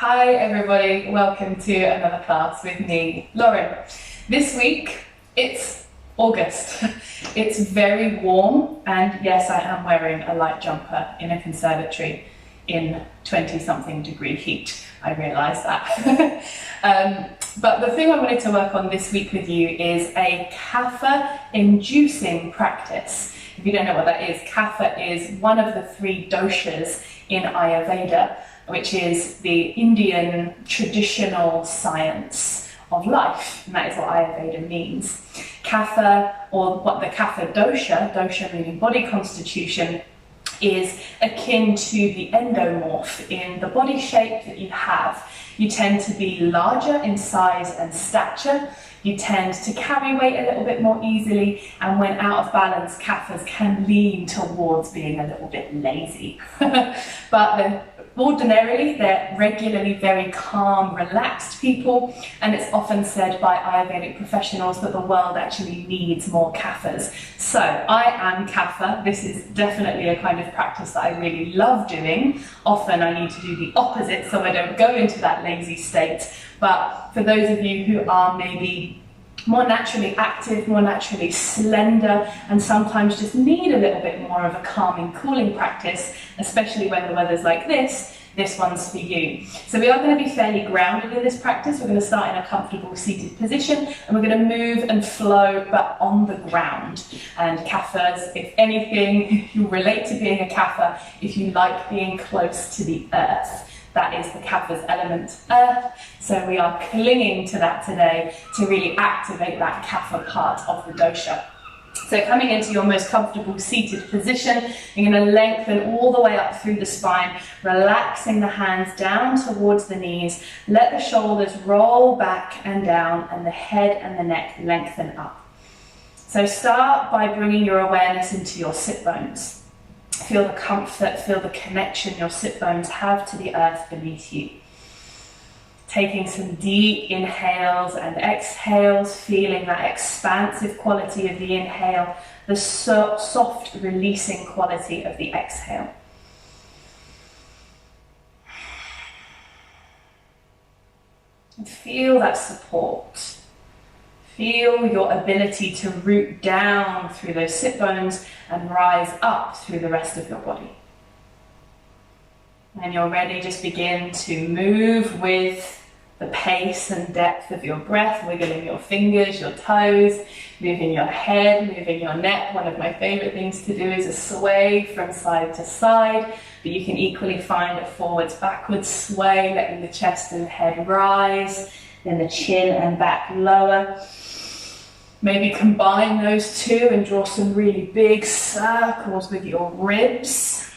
Hi everybody, welcome to another class with me, Lauren. This week, it's August. It's very warm and yes, I am wearing a light jumper in a conservatory in 20-something degree heat. I realise that. But the thing I wanted to work on this week with you is a Kapha inducing practice. If you don't know what that is, Kapha is one of the 3 doshas in Ayurveda, which is the Indian traditional science of life, and that is what Ayurveda means. Kapha, or what the Kapha dosha meaning body constitution, is akin to the endomorph in the body shape that you have. You tend to be larger in size and stature, you tend to carry weight a little bit more easily, and when out of balance, Kaphas can lean towards being a little bit lazy. But ordinarily, they're regularly very calm, relaxed people, and it's often said by Ayurvedic professionals that the world actually needs more Kaphas. So I am Kapha. This is definitely a kind of practice that I really love doing. Often I need to do the opposite so I don't go into that lazy state. But for those of you who are maybe more naturally active, more naturally slender, and sometimes just need a little bit more of a calming, cooling practice, especially when the weather's like this one's for you. So we are going to be fairly grounded in this practice. We're going to start in a comfortable seated position, and we're going to move and flow, but on the ground. And Kaphas, if anything, you relate to being a Kapha if you like being close to the earth. That is the Kapha's element, earth. So we are clinging to that today to really activate that Kapha part of the dosha. So coming into your most comfortable seated position, you're going to lengthen all the way up through the spine, relaxing the hands down towards the knees. Let the shoulders roll back and down, and the head and the neck lengthen up. So start by bringing your awareness into your sit bones. Feel the comfort, feel the connection your sit bones have to the earth beneath you. Taking some deep inhales and exhales, feeling that expansive quality of the inhale, the soft releasing quality of the exhale. And feel that support. Feel your ability to root down through those sit bones and rise up through the rest of your body. When you're ready, just begin to move with the pace and depth of your breath, wiggling your fingers, your toes, moving your head, moving your neck. One of my favorite things to do is a sway from side to side, but you can equally find a forwards, backwards sway, letting the chest and head rise, then the chin and back lower. Maybe combine those two and draw some really big circles with your ribs.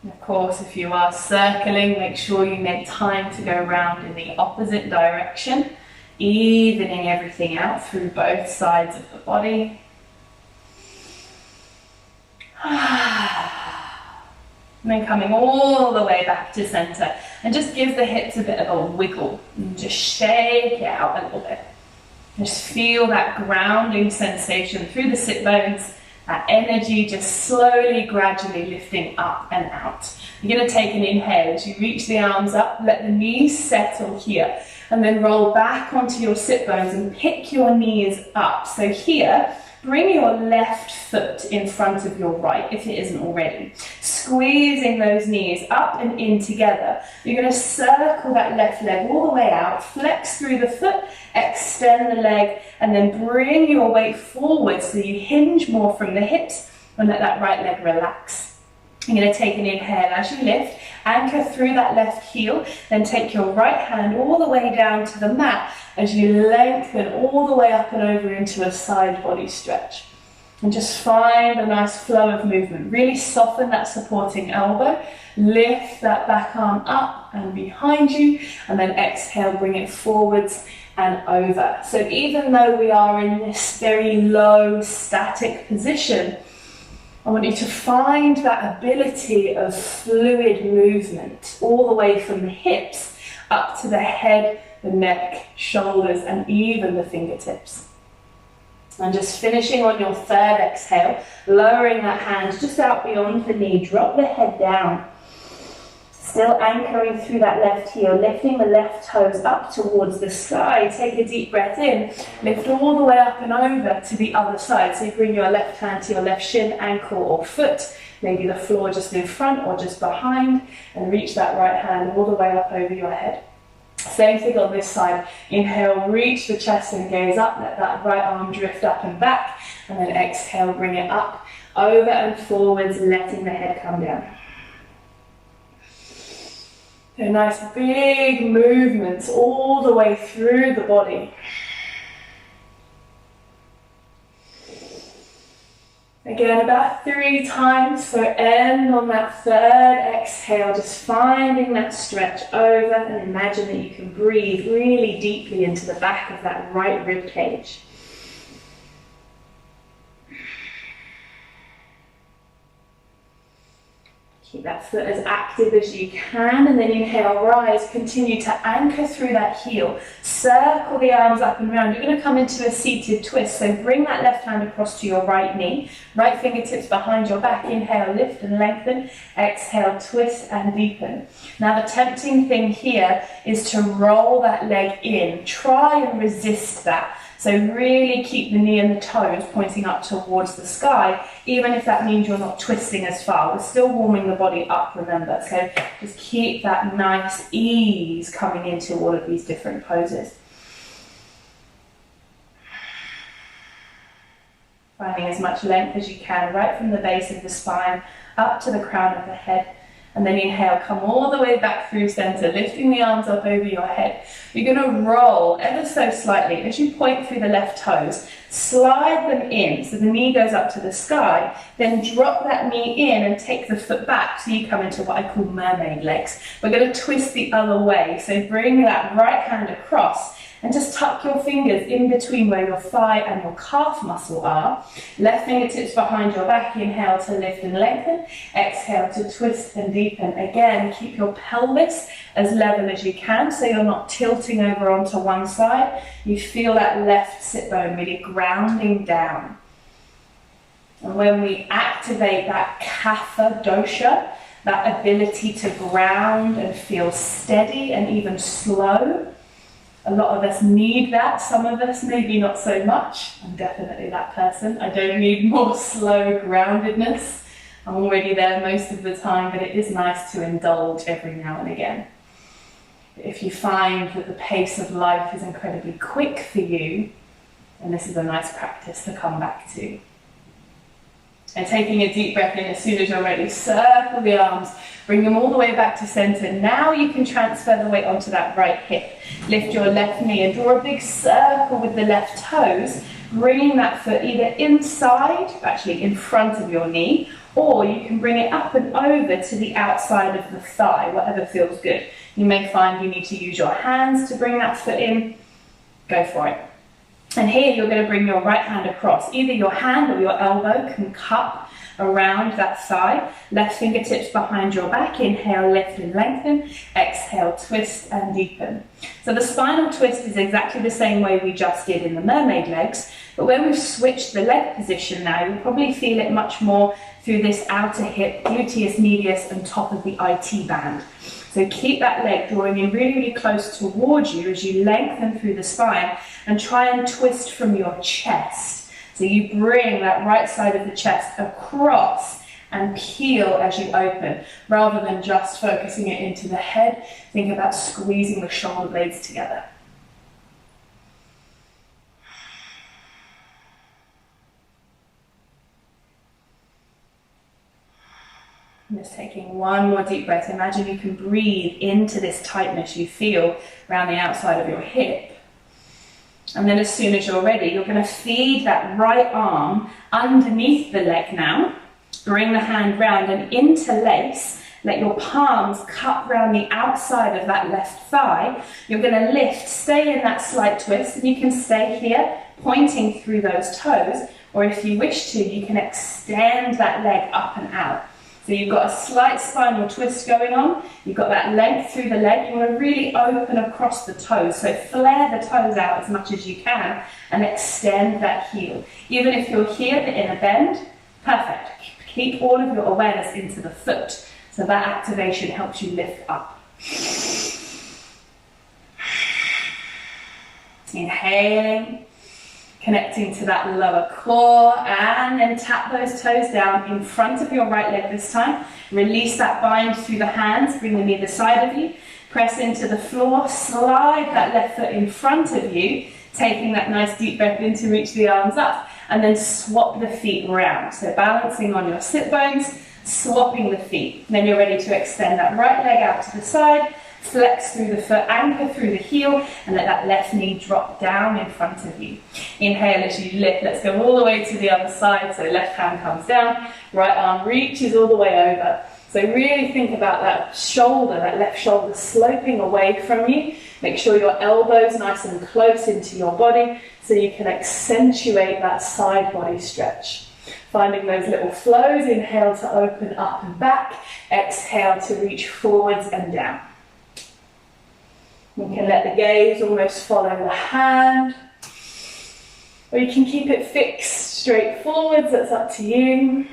And of course, if you are circling, make sure you make time to go around in the opposite direction, evening everything out through both sides of the body. And then coming all the way back to center, and just give the hips a bit of a wiggle, and just shake it out a little bit. Just feel that grounding sensation through the sit bones, that energy just slowly, gradually lifting up and out. You're going to take an inhale as you reach the arms up, let the knees settle here, and then roll back onto your sit bones and pick your knees up. So here, bring your left foot in front of your right, if it isn't already. Squeezing those knees up and in together. You're going to circle that left leg all the way out, flex through the foot, extend the leg, and then bring your weight forward so you hinge more from the hips and let that right leg relax. You're going to take an inhale as you lift, anchor through that left heel, then take your right hand all the way down to the mat as you lengthen all the way up and over into a side body stretch. And just find a nice flow of movement. Really soften that supporting elbow, lift that back arm up and behind you, and then exhale, bring it forwards and over. So even though we are in this very low static position, I want you to find that ability of fluid movement all the way from the hips up to the head, the neck, shoulders, and even the fingertips. And just finishing on your third exhale, lowering that hand just out beyond the knee, drop the head down. Still anchoring through that left heel, lifting the left toes up towards the sky. Take a deep breath in, lift all the way up and over to the other side. So you bring your left hand to your left shin, ankle or foot, maybe the floor just in front or just behind, and reach that right hand all the way up over your head. Same thing on this side. Inhale, reach the chest and gaze up, let that right arm drift up and back, and then exhale, bring it up, over and forwards, letting the head come down. So nice big movements all the way through the body. Again, about 3 times, so end on that third exhale, just finding that stretch over, and imagine that you can breathe really deeply into the back of that right rib cage. Keep that foot as active as you can, and then inhale, rise, continue to anchor through that heel. Circle the arms up and round. You're going to come into a seated twist, so bring that left hand across to your right knee, right fingertips behind your back. Inhale, lift and lengthen. Exhale, twist and deepen. Now the tempting thing here is to roll that leg in. Try and resist that. So really keep the knee and the toes pointing up towards the sky, even if that means you're not twisting as far. We're still warming the body up, remember. So just keep that nice ease coming into all of these different poses. Finding as much length as you can, right from the base of the spine up to the crown of the head. And then inhale, come all the way back through center, lifting the arms up over your head. You're going to roll ever so slightly as you point through the left toes. Slide them in so the knee goes up to the sky. Then drop that knee in and take the foot back so you come into what I call mermaid legs. We're going to twist the other way. So bring that right hand across and just tuck your fingers in between where your thigh and your calf muscle are. Left fingertips behind your back. Inhale to lift and lengthen. Exhale to twist and deepen. Again, keep your pelvis as level as you can so you're not tilting over onto one side. You feel that left sit bone really grounding down. And when we activate that Kapha dosha, that ability to ground and feel steady and even slow, a lot of us need that, some of us maybe not so much. I'm definitely that person. I don't need more slow groundedness. I'm already there most of the time, but it is nice to indulge every now and again. If you find that the pace of life is incredibly quick for you, then this is a nice practice to come back to. And taking a deep breath in as soon as you're ready, circle the arms, bring them all the way back to center. Now you can transfer the weight onto that right hip. Lift your left knee and draw a big circle with the left toes, bringing that foot either inside, actually in front of your knee, or you can bring it up and over to the outside of the thigh, whatever feels good. You may find you need to use your hands to bring that foot in. Go for it. And here you're going to bring your right hand across. Either your hand or your elbow can cup around that thigh. Left fingertips behind your back. Inhale, lift and lengthen. Exhale, twist and deepen. So the spinal twist is exactly the same way we just did in the mermaid legs. But when we've switched the leg position now, you'll probably feel it much more through this outer hip, gluteus medius and top of the IT band. So keep that leg drawing in really, really close towards you as you lengthen through the spine and try and twist from your chest. So you bring that right side of the chest across and peel as you open, rather than just focusing it into the head. Think about squeezing the shoulder blades together. Just taking one more deep breath. Imagine you can breathe into this tightness you feel around the outside of your hip. And then as soon as you're ready, you're going to feed that right arm underneath the leg now. Bring the hand round and interlace. Let your palms cup round the outside of that left thigh. You're going to lift, stay in that slight twist, and you can stay here, pointing through those toes. Or if you wish to, you can extend that leg up and out. So you've got a slight spinal twist going on, you've got that length through the leg, you want to really open across the toes, so flare the toes out as much as you can and extend that heel. Even if you're here but in a bend, perfect. Keep all of your awareness into the foot. So that activation helps you lift up. Inhaling, connecting to that lower core, and then tap those toes down in front of your right leg this time. Release that bind through the hands, bring them either side of you. Press into the floor, slide that left foot in front of you, taking that nice deep breath in to reach the arms up, and then swap the feet round. So balancing on your sit bones, swapping the feet. Then you're ready to extend that right leg out to the side, flex through the foot, anchor through the heel, and let that left knee drop down in front of you. Inhale as you lift. Let's go all the way to the other side. So left hand comes down, right arm reaches all the way over. So really think about that shoulder, that left shoulder sloping away from you. Make sure your elbows nice and close into your body so you can accentuate that side body stretch. Finding those little flows. Inhale to open up and back. Exhale to reach forwards and down. You can let the gaze almost follow the hand, or you can keep it fixed straight forwards. That's up to you.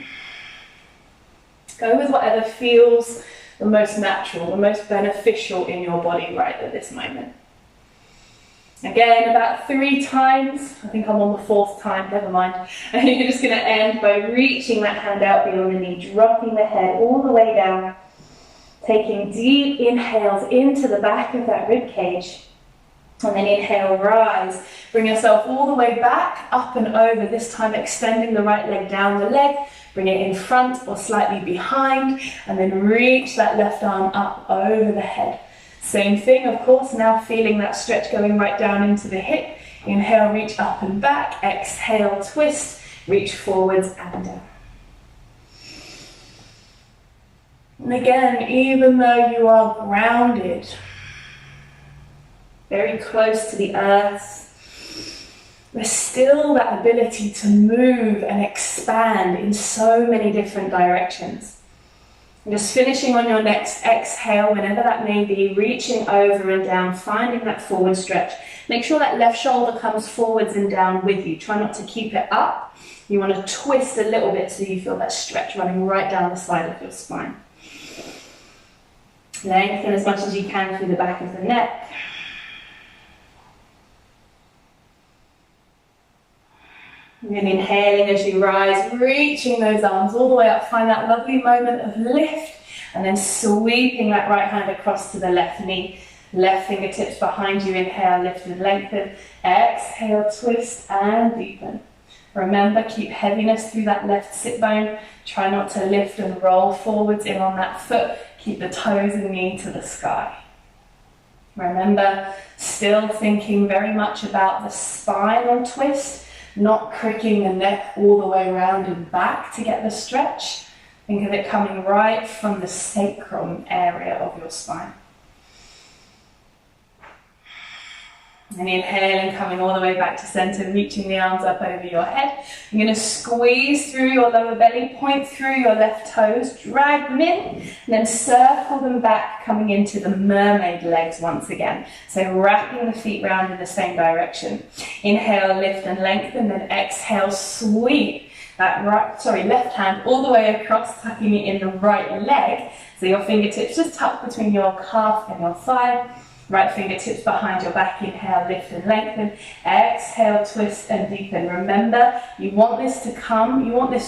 Go with whatever feels the most natural, the most beneficial in your body right at this moment. Again, about 3 times. I think I'm on the 4th time, never mind. And you're just going to end by reaching that hand out beyond the knee, dropping the head all the way down, taking deep inhales into the back of that rib cage. And then inhale, rise. Bring yourself all the way back, up and over, this time extending the right leg down the leg. Bring it in front or slightly behind, and then reach that left arm up over the head. Same thing, of course, now feeling that stretch going right down into the hip. Inhale, reach up and back. Exhale, twist, reach forwards and down. And again, even though you are grounded, very close to the earth, there's still that ability to move and expand in so many different directions. And just finishing on your next exhale, whenever that may be, reaching over and down, finding that forward stretch. Make sure that left shoulder comes forwards and down with you. Try not to keep it up. You want to twist a little bit so you feel that stretch running right down the side of your spine. Lengthen as much as you can through the back of the neck. And then inhaling as you rise, reaching those arms all the way up. Find that lovely moment of lift, and then sweeping that right hand across to the left knee. Left fingertips behind you. Inhale, lift and lengthen. Exhale, twist and deepen. Remember, keep heaviness through that left sit bone. Try not to lift and roll forwards in on that foot. Keep the toes and knee to the sky. Remember, still thinking very much about the spinal twist, not cricking the neck all the way around and back to get the stretch. Think of it coming right from the sacrum area of your spine. And inhaling, coming all the way back to center, reaching the arms up over your head. You're going to squeeze through your lower belly, point through your left toes, drag them in, and then circle them back, coming into the mermaid legs once again. So wrapping the feet round in the same direction. Inhale, lift and lengthen, then exhale, sweep that left hand all the way across, tucking it in the right leg. So your fingertips just tuck between your calf and your thigh. Right fingertips behind your back. Inhale, lift and lengthen. Exhale, twist and deepen. Remember, you want this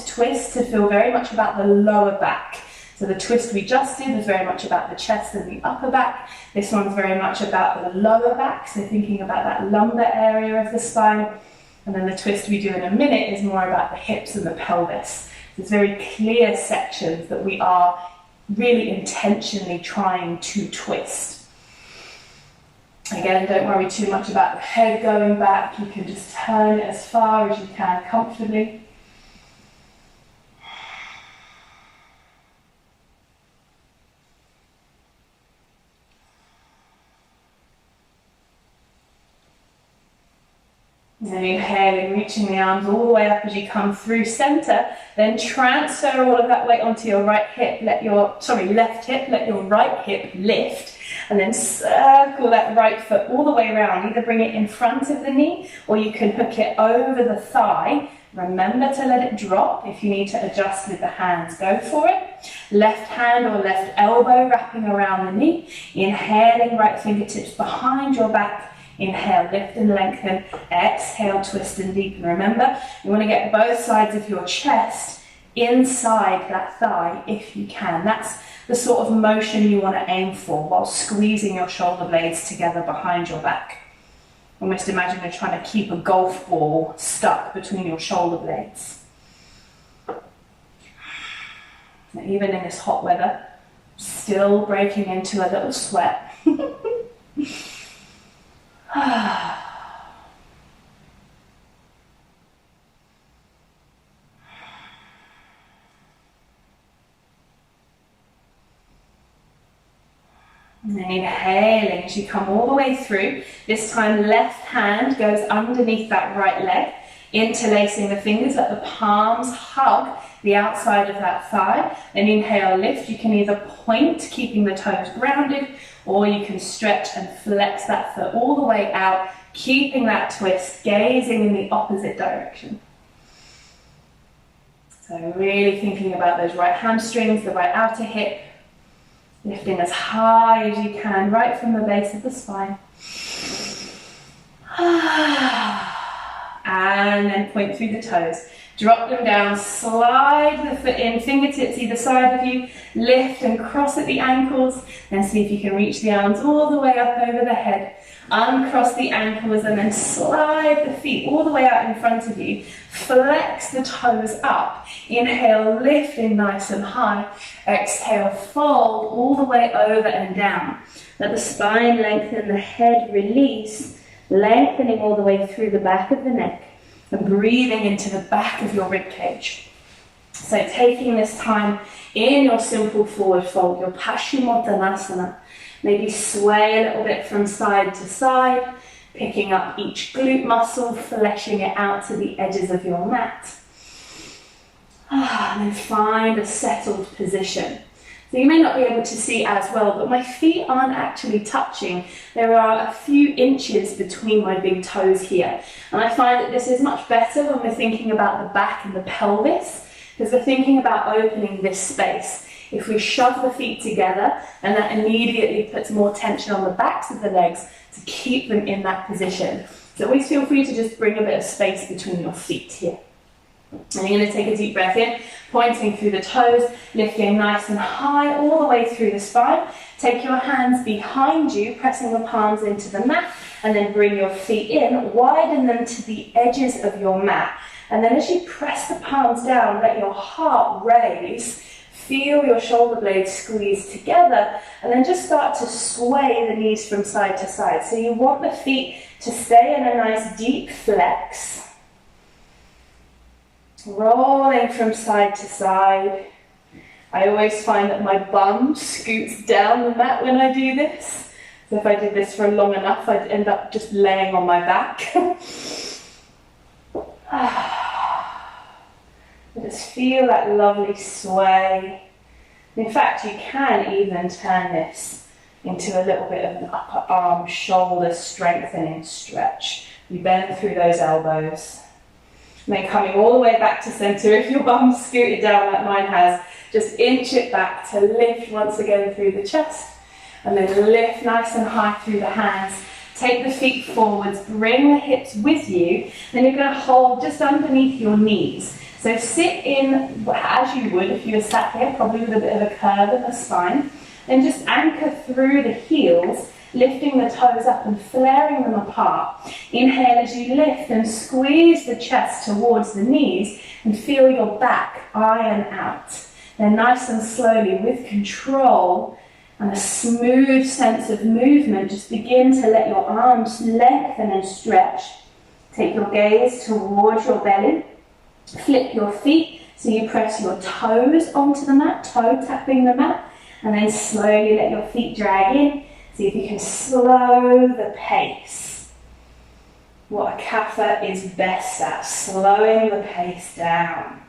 twist to feel very much about the lower back. So the twist we just did was very much about the chest and the upper back. This one's very much about the lower back, so thinking about that lumbar area of the spine. And then the twist we do in a minute is more about the hips and the pelvis. There's very clear sections that we are really intentionally trying to twist. Again, don't worry too much about the head going back. You can just turn it as far as you can comfortably. And then inhaling, reaching the arms all the way up as you come through center. Then transfer all of that weight onto your right hip. Left hip, let your right hip lift. And then circle that right foot all the way around. Either bring it in front of the knee, or you can hook it over the thigh, Remember to let it drop. If you need to adjust with the hands, go for it. Left hand or left elbow wrapping around the knee. Inhaling, right fingertips behind your back. Inhale, lift and lengthen. Exhale, twist and deepen. Remember, you want to get both sides of your chest inside that thigh if you can. That's the sort of motion you want to aim for while squeezing your shoulder blades together behind your back. Almost imagine you're trying to keep a golf ball stuck between your shoulder blades. And even in this hot weather, still breaking into a little sweat. And then inhaling as you come all the way through. This time left hand goes underneath that right leg, interlacing the fingers, let the palms hug the outside of that thigh. Then inhale, lift. You can either point, keeping the toes grounded, or you can stretch and flex that foot all the way out, keeping that twist, gazing in the opposite direction. So really thinking about those right hamstrings, the right outer hip, lifting as high as you can, right from the base of the spine. And then point through the toes. Drop them down, slide the foot in, fingertips either side of you, lift and cross at the ankles, then see if you can reach the arms all the way up over the head. Uncross the ankles and then slide the feet all the way out in front of you. Flex the toes up. Inhale, lifting nice and high. Exhale, fold all the way over and down. Let the spine lengthen, the head release, lengthening all the way through the back of the neck and breathing into the back of your rib cage. So taking this time in your simple forward fold, your Paschimottanasana. Maybe sway a little bit from side to side, picking up each glute muscle, fleshing it out to the edges of your mat. And then find a settled position. So you may not be able to see as well, but my feet aren't actually touching. There are a few inches between my big toes here. And I find that this is much better when we're thinking about the back and the pelvis, because we're thinking about opening this space. If we shove the feet together, and that immediately puts more tension on the backs of the legs to keep them in that position. So always feel free to just bring a bit of space between your feet here. And you're going to take a deep breath in, pointing through the toes, lifting nice and high all the way through the spine. Take your hands behind you, pressing the palms into the mat, and then bring your feet in, widen them to the edges of your mat. And then as you press the palms down, let your heart raise. Feel your shoulder blades squeeze together, and then just start to sway the knees from side to side. So you want the feet to stay in a nice deep flex. Rolling from side to side. I always find that my bum scoots down the mat when I do this. So if I did this for long enough, I'd end up just laying on my back. Just feel that lovely sway. In fact, you can even turn this into a little bit of an upper arm, shoulder strengthening stretch. You bend through those elbows. And then coming all the way back to center, if your bum's scooted down like mine has, just inch it back to lift once again through the chest. And then lift nice and high through the hands. Take the feet forwards, bring the hips with you. Then you're going to hold just underneath your knees. So sit in as you would if you were sat here, probably with a bit of a curve in the spine. Then just anchor through the heels, lifting the toes up and flaring them apart. Inhale as you lift and squeeze the chest towards the knees and feel your back iron out. Then nice and slowly, with control and a smooth sense of movement, just begin to let your arms lengthen and stretch. Take your gaze towards your belly. Flip your feet so you press your toes onto the mat, toe tapping the mat, and then slowly let your feet drag in. See if you can slow the pace. What a Kapha is best at, slowing the pace down.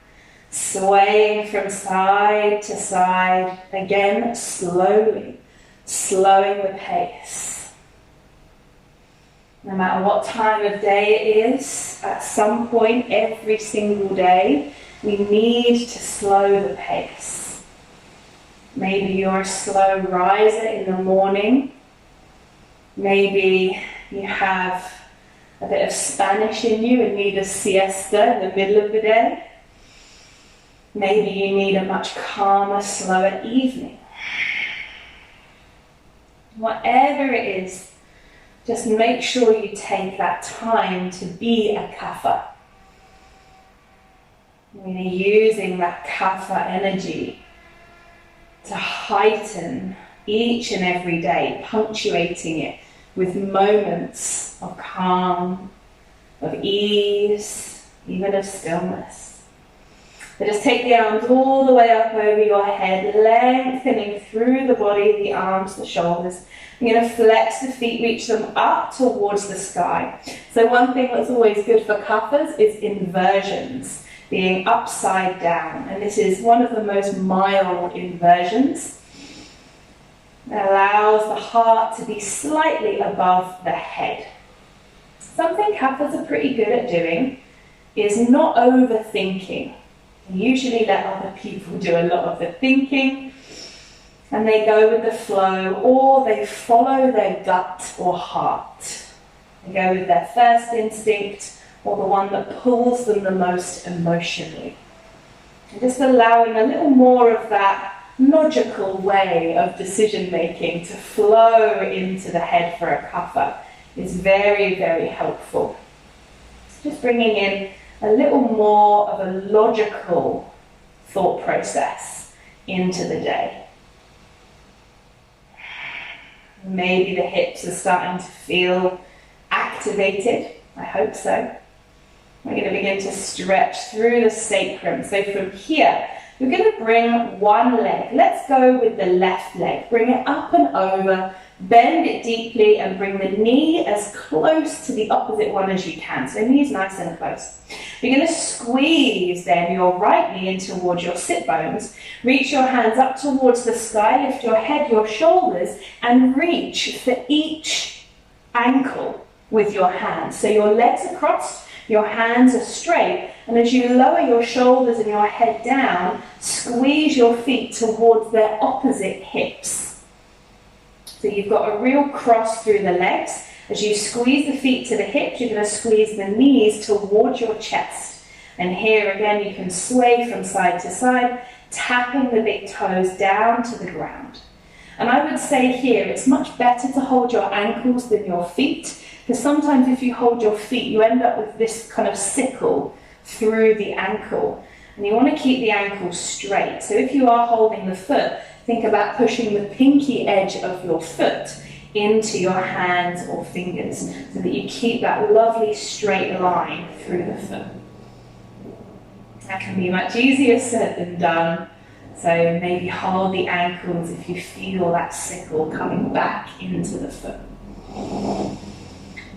Swaying from side to side, again slowly, slowing the pace. No matter what time of day it is, at some point every single day, we need to slow the pace. Maybe you're a slow riser in the morning. Maybe you have a bit of Spanish in you and need a siesta in the middle of the day. Maybe you need a much calmer, slower evening. Whatever it is, just make sure you take that time to be a Kapha. We're using that Kapha energy to heighten each and every day, punctuating it with moments of calm, of ease, even of stillness. So just take the arms all the way up over your head, lengthening through the body, the arms, the shoulders. You're going to flex the feet, reach them up towards the sky. So one thing that's always good for Kaphas is inversions, being upside down. And this is one of the most mild inversions. It allows the heart to be slightly above the head. Something Kaphas are pretty good at doing is not overthinking. They usually let other people do a lot of the thinking, and they go with the flow, or they follow their gut or heart. They go with their first instinct, or the one that pulls them the most emotionally. And just allowing a little more of that logical way of decision making to flow into the head for a Kapha is very, very helpful. Just bringing in a little more of a logical thought process into the day. Maybe the hips are starting to feel activated. I hope so. We're going to begin to stretch through the sacrum. So from here, we're going to bring one leg. Let's go with the left leg. Bring it up and over, bend it deeply, and bring the knee as close to the opposite one as you can. So knees nice and close. You're going to squeeze then your right knee in towards your sit bones. Reach your hands up towards the sky, lift your head, your shoulders, and reach for each ankle with your hands. So your legs are crossed, your hands are straight, and as you lower your shoulders and your head down, squeeze your feet towards their opposite hips. So you've got a real cross through the legs. As you squeeze the feet to the hips, you're going to squeeze the knees towards your chest. And here again, you can sway from side to side, tapping the big toes down to the ground. And I would say here, it's much better to hold your ankles than your feet, because sometimes if you hold your feet, you end up with this kind of sickle through the ankle. And you want to keep the ankle straight. So if you are holding the foot, think about pushing the pinky edge of your foot into your hands or fingers so that you keep that lovely straight line through the foot. That can be much easier said than done. So maybe hold the ankles if you feel that sickle coming back into the foot.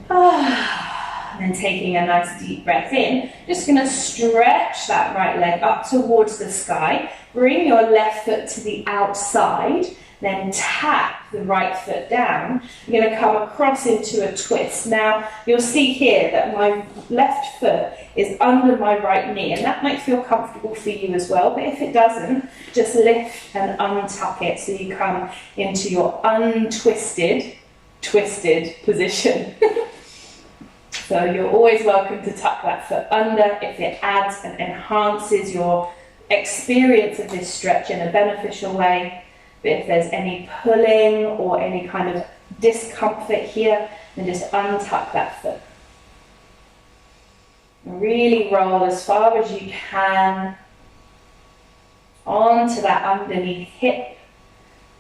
And then taking a nice deep breath in, just going to stretch that right leg up towards the sky. Bring your left foot to the outside, then tap the right foot down. You're going to come across into a twist. Now, you'll see here that my left foot is under my right knee, and that might feel comfortable for you as well, but if it doesn't, just lift and untuck it so you come into your untwisted, twisted position. So you're always welcome to tuck that foot under if it adds and enhances your experience of this stretch in a beneficial way. But if there's any pulling or any kind of discomfort here, then just untuck that foot. Really roll as far as you can onto that underneath hip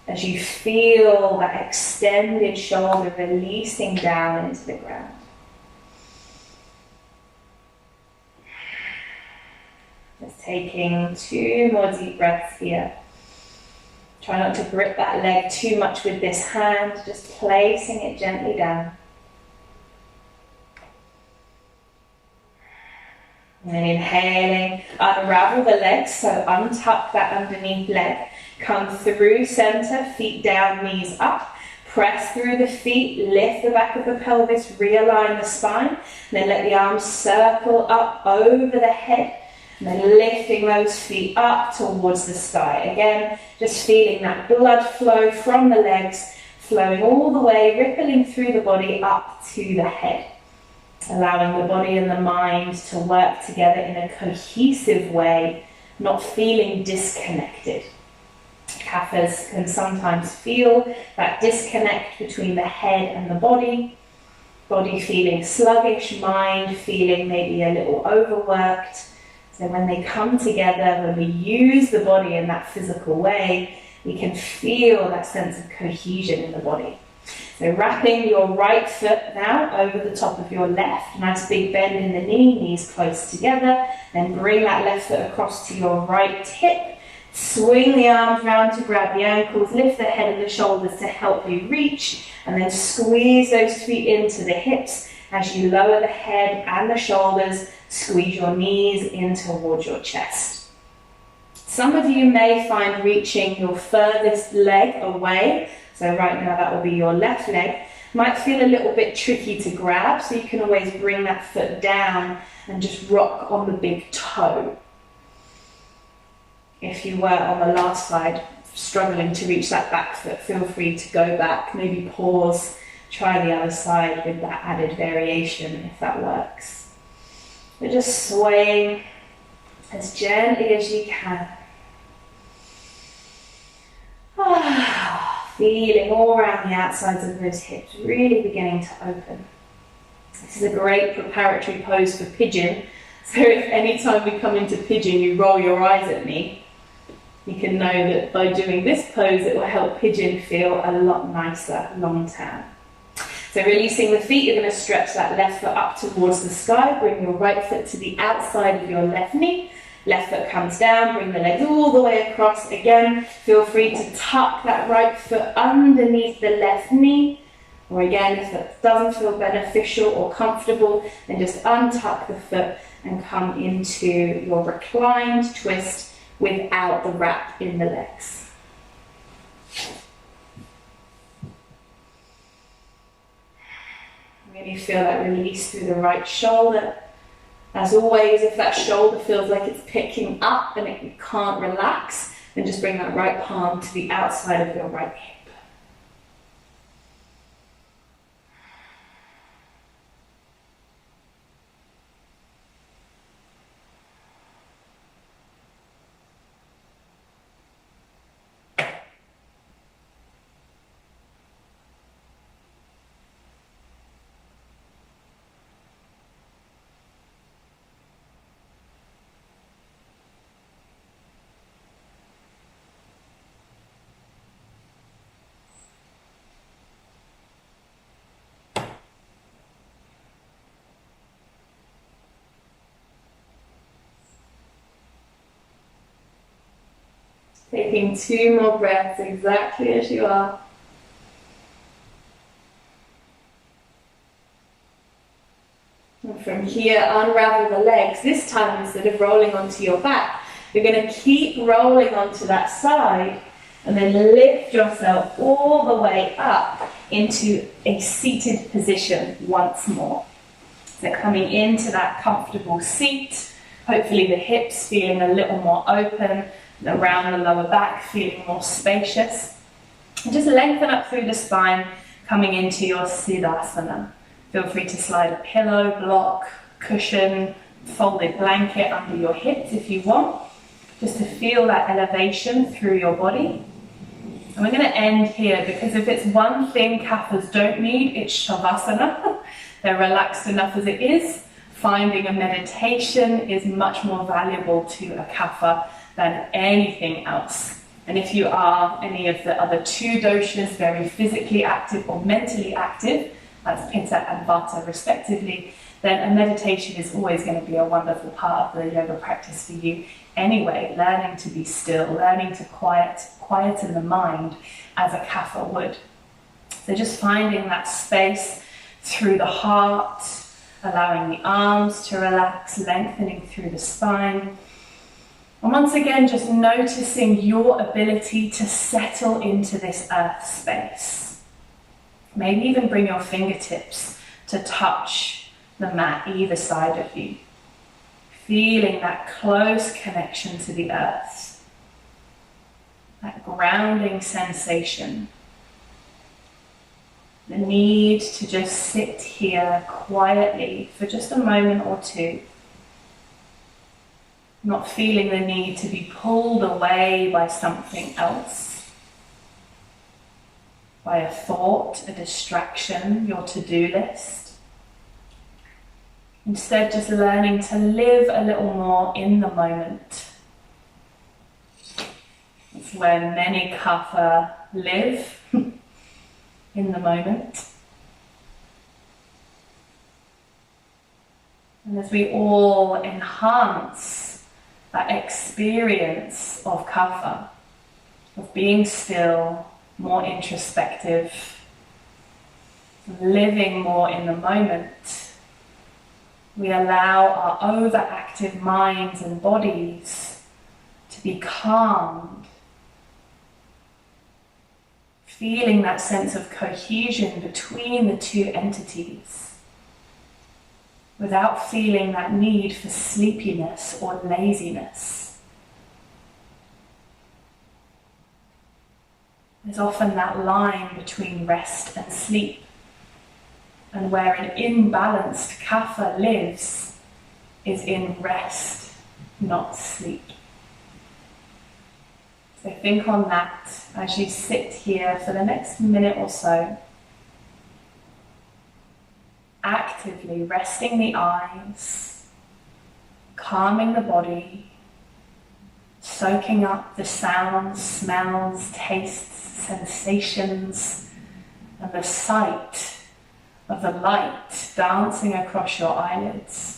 as you feel that extended shoulder releasing down into the ground. Just taking 2 more deep breaths here. Try not to grip that leg too much with this hand, just placing it gently down. And then inhaling, unravel the legs, so untuck that underneath leg. Come through center, feet down, knees up. Press through the feet, lift the back of the pelvis, realign the spine, and then let the arms circle up over the head, and then lifting those feet up towards the sky. Again, just feeling that blood flow from the legs, flowing all the way, rippling through the body up to the head. Allowing the body and the mind to work together in a cohesive way, not feeling disconnected. Kaphas can sometimes feel that disconnect between the head and the body feeling sluggish, mind feeling maybe a little overworked. So when they come together, when we use the body in that physical way, we can feel that sense of cohesion in the body. So wrapping your right foot now over the top of your left, nice big bend in the knee, knees close together, then bring that left foot across to your right hip, swing the arms round to grab the ankles, lift the head and the shoulders to help you reach, and then squeeze those feet into the hips as you lower the head and the shoulders, squeeze your knees in towards your chest. Some of you may find reaching your furthest leg away, so right now that will be your left leg, might feel a little bit tricky to grab, so you can always bring that foot down and just rock on the big toe. If you were on the last slide struggling to reach that back foot, feel free to go back, maybe pause, try the other side with that added variation if that works. But just swaying as gently as you can. Feeling all around the outsides of those hips, really beginning to open. This is a great preparatory pose for pigeon. So if any time we come into pigeon you roll your eyes at me, you can know that by doing this pose it will help pigeon feel a lot nicer long term. So releasing the feet, you're going to stretch that left foot up towards the sky, bring your right foot to the outside of your left knee, left foot comes down, bring the legs all the way across. Again, feel free to tuck that right foot underneath the left knee, or again, if that doesn't feel beneficial or comfortable, then just untuck the foot and come into your reclined twist without the wrap in the legs. Really feel that release through the right shoulder. As always, if that shoulder feels like it's picking up and it can't relax, then just bring that right palm to the outside of your right hip. Taking 2 more breaths exactly as you are. And from here, unravel the legs. This time, instead of rolling onto your back, you're going to keep rolling onto that side and then lift yourself all the way up into a seated position once more. So coming into that comfortable seat, hopefully the hips feeling a little more open, around the lower back, feeling more spacious. And just lengthen up through the spine, coming into your Siddhasana. Feel free to slide a pillow, block, cushion, folded blanket under your hips if you want, just to feel that elevation through your body. And we're going to end here, because if it's one thing Kaphas don't need, it's Shavasana. They're relaxed enough as it is. Finding a meditation is much more valuable to a Kapha than anything else. And if you are any of the other 2 doshas, very physically active or mentally active, that's Pitta and Vata respectively, then a meditation is always going to be a wonderful part of the yoga practice for you anyway. Learning to be still, learning to quieten the mind as a Kapha would. So just finding that space through the heart, allowing the arms to relax, lengthening through the spine. And once again, just noticing your ability to settle into this earth space. Maybe even bring your fingertips to touch the mat either side of you. Feeling that close connection to the earth. That grounding sensation. The need to just sit here quietly for just a moment or two. Not feeling the need to be pulled away by something else. By a thought, a distraction, your to-do list. Instead, just learning to live a little more in the moment. It's where many Kapha live, in the moment. And as we all enhance that experience of Kapha, of being still, more introspective, living more in the moment, we allow our overactive minds and bodies to be calmed, feeling that sense of cohesion between the two entities, without feeling that need for sleepiness or laziness. There's often that line between rest and sleep, and where an imbalanced Kapha lives is in rest, not sleep. So think on that as you sit here for the next minute or so, actively resting the eyes, calming the body, soaking up the sounds, smells, tastes, sensations, and the sight of the light dancing across your eyelids.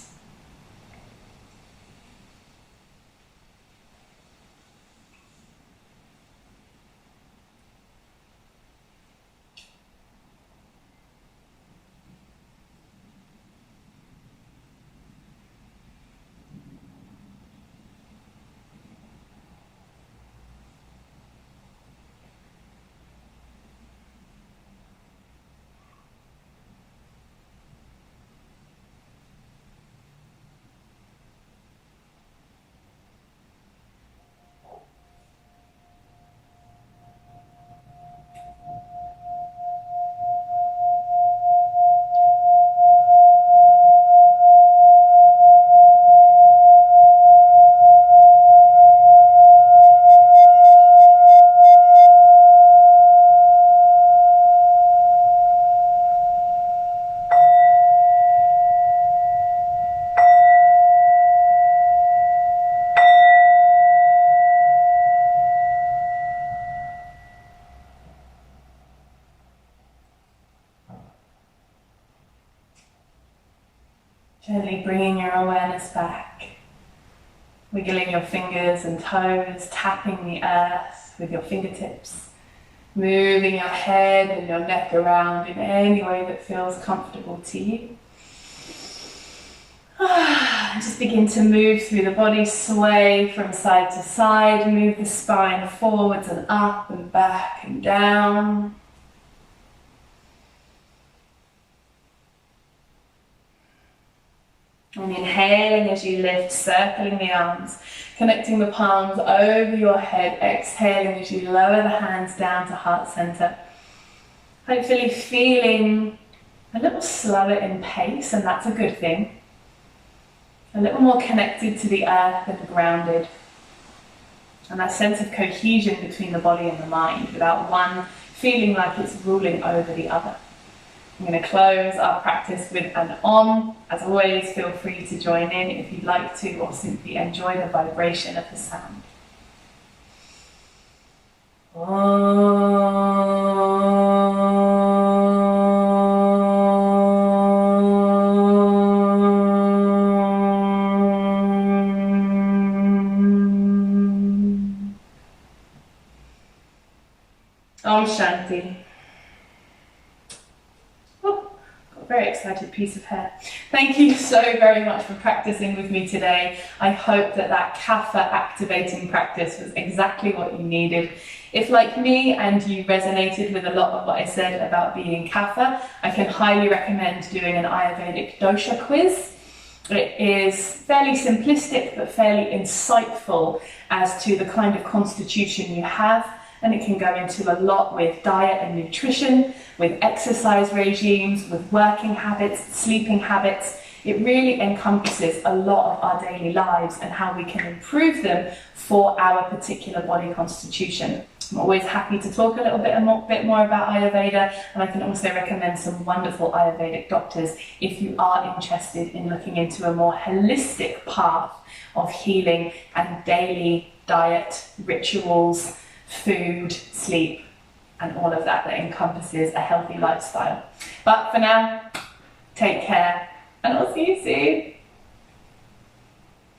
Gently bringing your awareness back, wiggling your fingers and toes, tapping the earth with your fingertips, moving your head and your neck around in any way that feels comfortable to you. Just begin to move through the body, sway from side to side, move the spine forwards and up and back and down. And inhaling as you lift, circling the arms, connecting the palms over your head, exhaling as you lower the hands down to heart center. Hopefully feeling a little slower in pace, and that's a good thing. A little more connected to the earth and grounded. And that sense of cohesion between the body and the mind, without one feeling like it's ruling over the other. I'm going to close our practice with an Om. As always, feel free to join in if you'd like to, or simply enjoy the vibration of the sound. Om Shanti. very excited piece of hair. Thank you so very much for practicing with me today. I hope that Kapha activating practice was exactly what you needed. If, like me, and you resonated with a lot of what I said about being Kapha, I can highly recommend doing an Ayurvedic dosha quiz. It is fairly simplistic but fairly insightful as to the kind of constitution you have, and it can go into a lot with diet and nutrition, with exercise regimes, with working habits, sleeping habits. It really encompasses a lot of our daily lives and how we can improve them for our particular body constitution. I'm always happy to talk a little bit more about Ayurveda, and I can also recommend some wonderful Ayurvedic doctors if you are interested in looking into a more holistic path of healing and daily diet, rituals, food, sleep, and all of that encompasses a healthy lifestyle. But for now, take care, and I'll see you soon.